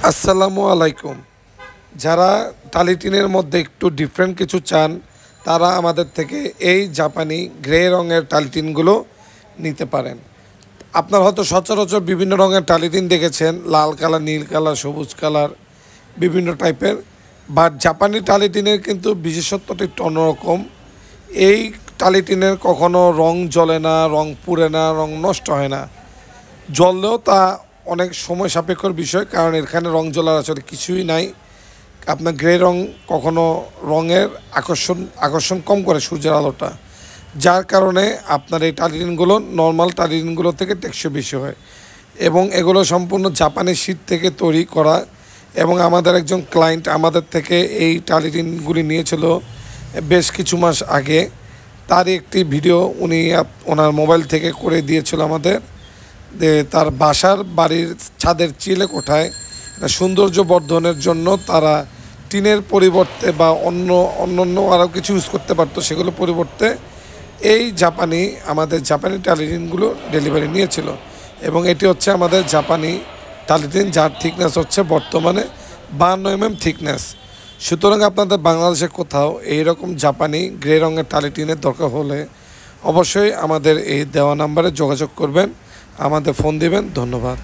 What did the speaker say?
আসসালামু আলাইকুম। যারা টালিটিনের মধ্যে একটু ডিফারেন্ট কিছু চান তারা আমাদের থেকে এই জাপানি গ্রে রঙের টালিটিনগুলো নিতে পারেন। আপনারা হয়তো সচরাচর বিভিন্ন রঙের টালিটিন দেখেছেন, লাল কালার, নীল কালার, সবুজ কালার, বিভিন্ন টাইপের। বাট জাপানি টালিটিনের কিন্তু বিশেষত্বটা একটু অন্যরকম। এই টালিটিনের কখনো রং জ্বলে না, রং পুড়ে না, রং নষ্ট হয় না। জ্বললেও তা অনেক সময় সাপেক্ষর বিষয়, কারণ এখানে রং জ্বলার আসলে কিছুই নাই। আপনার গ্রে রং কখনো রঙের আকর্ষণ কম করে সূর্যের আলোটা, যার কারণে আপনার এই টালিটিনগুলো নর্মাল টালিটিনগুলো থেকে টেকসই বেশি হয়। এবং এগুলো সম্পূর্ণ জাপানি শীট থেকে তৈরি করা। এবং আমাদের একজন ক্লায়েন্ট আমাদের থেকে এই টালিটিনগুলি নিয়েছিল বেশ কিছু মাস আগে। তারই একটি ভিডিও উনি ওনার মোবাইল থেকে করে দিয়েছিল আমাদের। তার বাড়ির ছাদের চিলে কোঠায় সৌন্দর্য বর্ধনের জন্য তারা টিনের পরিবর্তে বা অন্য আরও কিছু ইউজ করতে পারতো, সেগুলো পরিবর্তে এই আমাদের জাপানি টালিটিনগুলো ডেলিভারি নিয়েছিল। এবং এটি হচ্ছে আমাদের জাপানি টালিটিন, যার থিকনেস হচ্ছে বর্তমানে 52 mm থিকনেস। সুতরাং আপনাদের বাংলাদেশে কোথাও এইরকম জাপানি গ্রে রঙের টালিটিনের দরকার হলে অবশ্যই আমাদের এই দেওয়া নাম্বারে যোগাযোগ করবেন, আমাদের ফোন দিবেন। ধন্যবাদ।